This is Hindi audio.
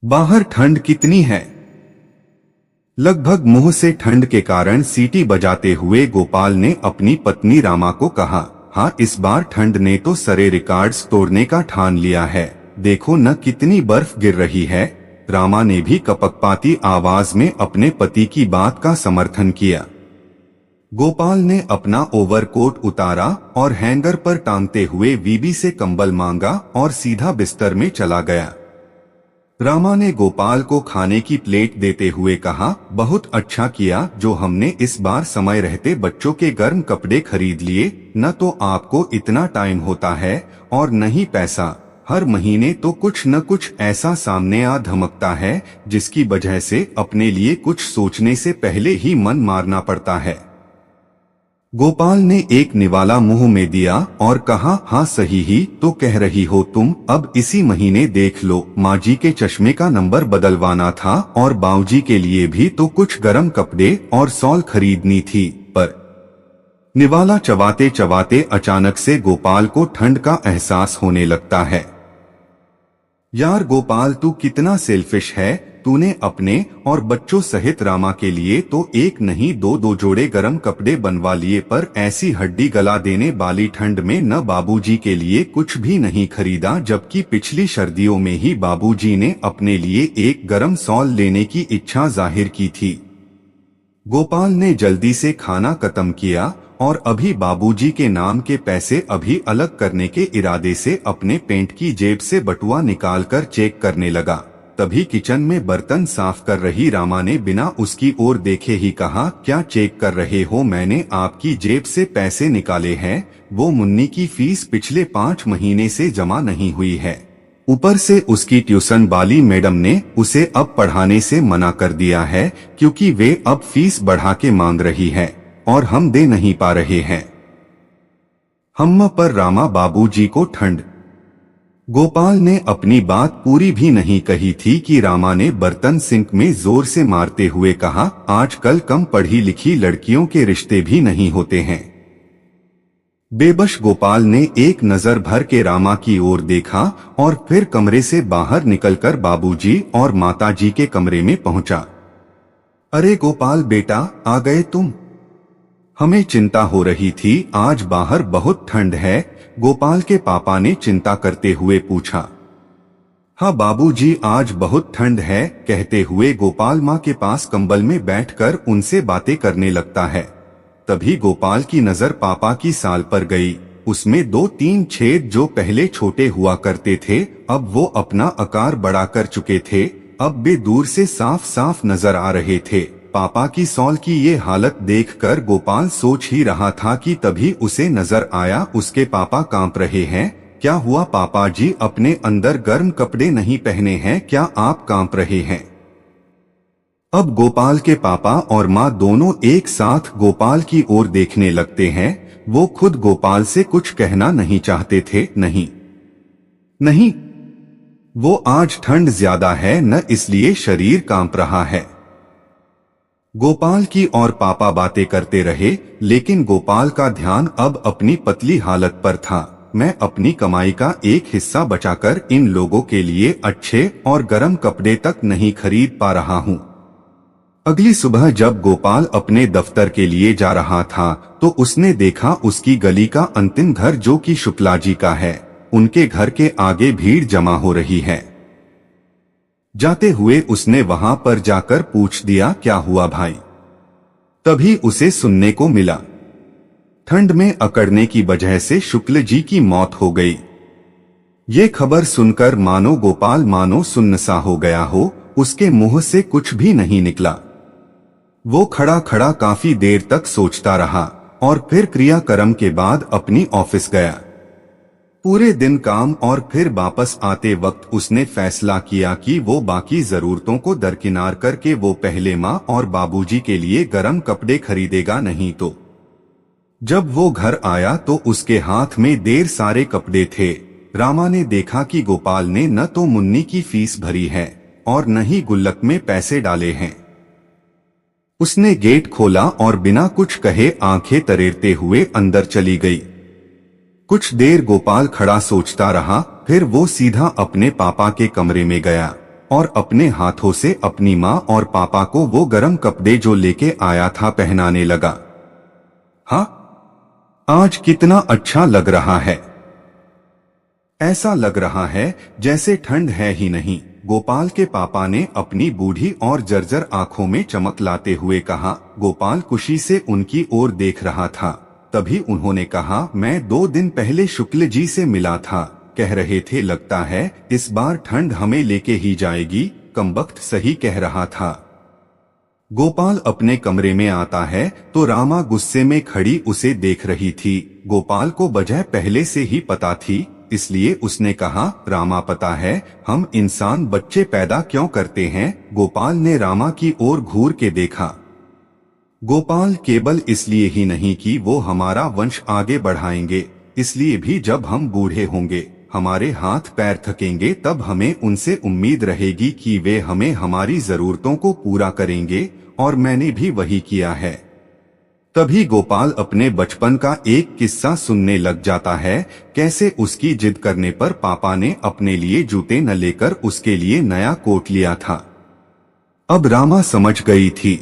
बाहर ठंड कितनी है। लगभग मुंह से ठंड के कारण सीटी बजाते हुए गोपाल ने अपनी पत्नी रामा को कहा, हाँ इस बार ठंड ने तो सारे रिकॉर्ड्स तोड़ने का ठान लिया है। देखो न कितनी बर्फ गिर रही है। रामा ने भी कपकपाती आवाज में अपने पति की बात का समर्थन किया। गोपाल ने अपना ओवरकोट उतारा और हैंगर पर टांगते हुए बीबी से कंबल मांगा और सीधा बिस्तर में चला गया। रामा ने गोपाल को खाने की प्लेट देते हुए कहा, बहुत अच्छा किया जो हमने इस बार समय रहते बच्चों के गर्म कपड़े खरीद लिए। न तो आपको इतना टाइम होता है और न ही पैसा। हर महीने तो कुछ न कुछ ऐसा सामने आ धमकता है जिसकी वजह से अपने लिए कुछ सोचने से पहले ही मन मारना पड़ता है। गोपाल ने एक निवाला मुंह में दिया और कहा, हाँ सही ही तो कह रही हो तुम। अब इसी महीने देख लो, माँ जी के चश्मे का नंबर बदलवाना था और बाऊजी के लिए भी तो कुछ गर्म कपड़े और शॉल खरीदनी थी। पर निवाला चबाते चबाते अचानक से गोपाल को ठंड का एहसास होने लगता है। यार गोपाल तू कितना सेल्फिश है। तूने अपने और बच्चों सहित रामा के लिए तो एक नहीं दो जोड़े गर्म कपड़े बनवा लिए, पर ऐसी हड्डी गला देने वाली ठंड में न बाबूजी के लिए कुछ भी नहीं खरीदा, जबकि पिछली सर्दियों में ही बाबूजी ने अपने लिए एक गर्म शॉल लेने की इच्छा जाहिर की थी। गोपाल ने जल्दी से खाना खत्म किया और अभी बाबूजी के नाम के पैसे अभी अलग करने के इरादे से अपने पेंट की जेब से बटुआ निकालकर चेक करने लगा। तभी किचन में बर्तन साफ कर रही रामा ने बिना उसकी ओर देखे ही कहा, क्या चेक कर रहे हो? मैंने आपकी जेब से पैसे निकाले हैं। वो मुन्नी की फीस पिछले 5 महीने से जमा नहीं हुई है। ऊपर से उसकी ट्यूशन वाली मैडम ने उसे अब पढ़ाने से मना कर दिया है क्योंकि वे अब फीस बढ़ा के मांग रही है और हम दे नहीं पा रहे हैं। हम पर रामा बाबूजी को ठंड। गोपाल ने अपनी बात पूरी भी नहीं कही थी कि रामा ने बर्तन सिंक में जोर से मारते हुए कहा, आजकल कम पढ़ी लिखी लड़कियों के रिश्ते भी नहीं होते हैं। बेबस गोपाल ने एक नजर भर के रामा की ओर देखा और फिर कमरे से बाहर निकलकर बाबूजी और माताजी के कमरे में पहुंचा। अरे गोपाल बेटा, आ गए तुम? हमें चिंता हो रही थी, आज बाहर बहुत ठंड है। गोपाल के पापा ने चिंता करते हुए पूछा। हाँ बाबूजी, आज बहुत ठंड है, कहते हुए गोपाल माँ के पास कंबल में बैठकर उनसे बातें करने लगता है। तभी गोपाल की नजर पापा की साल पर गई। उसमें 2-3 छेद जो पहले छोटे हुआ करते थे, अब वो अपना आकार बड़ा कर चुके थे। अब वे दूर से साफ साफ नजर आ रहे थे। पापा की शॉल की ये हालत देखकर गोपाल सोच ही रहा था कि तभी उसे नजर आया उसके पापा कांप रहे हैं। क्या हुआ पापा जी? अपने अंदर गर्म कपड़े नहीं पहने हैं क्या? आप कांप रहे हैं? अब गोपाल के पापा और माँ दोनों एक साथ गोपाल की ओर देखने लगते हैं। वो खुद गोपाल से कुछ कहना नहीं चाहते थे। नहीं, वो आज ठंड ज्यादा है न, इसलिए शरीर कांप रहा है। गोपाल की और पापा बातें करते रहे, लेकिन गोपाल का ध्यान अब अपनी पतली हालत पर था। मैं अपनी कमाई का एक हिस्सा बचाकर इन लोगों के लिए अच्छे और गर्म कपड़े तक नहीं खरीद पा रहा हूँ। अगली सुबह जब गोपाल अपने दफ्तर के लिए जा रहा था तो उसने देखा उसकी गली का अंतिम घर जो कि शुक्ला जी का है, उनके घर के आगे भीड़ जमा हो रही है। जाते हुए उसने वहां पर जाकर पूछ दिया, क्या हुआ भाई? तभी उसे सुनने को मिला, ठंड में अकड़ने की वजह से शुक्ल जी की मौत हो गई। ये खबर सुनकर मानो गोपाल सुन्न सा हो गया हो, उसके मुंह से कुछ भी नहीं निकला। वो खड़ा खड़ा काफी देर तक सोचता रहा और फिर क्रियाक्रम के बाद अपनी ऑफिस गया। पूरे दिन काम और फिर वापस आते वक्त उसने फैसला किया कि वो बाकी जरूरतों को दरकिनार करके वो पहले माँ और बाबूजी के लिए गर्म कपड़े खरीदेगा। नहीं तो जब वो घर आया तो उसके हाथ में ढेर सारे कपड़े थे। रामा ने देखा कि गोपाल ने न तो मुन्नी की फीस भरी है और न ही गुल्लक में पैसे डाले हैं। उसने गेट खोला और बिना कुछ कहे आंखें तरेरते हुए अंदर चली गई। कुछ देर गोपाल खड़ा सोचता रहा, फिर वो सीधा अपने पापा के कमरे में गया। और अपने हाथों से अपनी माँ और पापा को वो गरम कपड़े जो लेके आया था पहनाने लगा। हाँ, आज कितना अच्छा लग रहा है। ऐसा लग रहा है जैसे ठंड है ही नहीं। गोपाल के पापा ने अपनी बूढ़ी और जर्जर आंखों में चमक लाते हुए कहा। गोपाल खुशी से उनकी ओर देख रहा था। तभी उन्होंने कहा, मैं 2 दिन पहले शुक्ल जी से मिला था, कह रहे थे लगता है इस बार ठंड हमें लेके ही जाएगी। कमबख्त सही कह रहा था। गोपाल अपने कमरे में आता है तो रामा गुस्से में खड़ी उसे देख रही थी। गोपाल को वजह पहले से ही पता थी, इसलिए उसने कहा, रामा पता है हम इंसान बच्चे पैदा क्यों करते हैं? गोपाल ने रामा की ओर घूर के देखा। गोपाल केवल इसलिए ही नहीं कि वो हमारा वंश आगे बढ़ाएंगे, इसलिए भी जब हम बूढ़े होंगे, हमारे हाथ पैर थकेंगे, तब हमें उनसे उम्मीद रहेगी कि वे हमें हमारी जरूरतों को पूरा करेंगे, और मैंने भी वही किया है। तभी गोपाल अपने बचपन का एक किस्सा सुनने लग जाता है, कैसे उसकी जिद करने पर पापा ने अपने लिए जूते न लेकर उसके लिए नया कोट लिया था। अब रामा समझ गई थी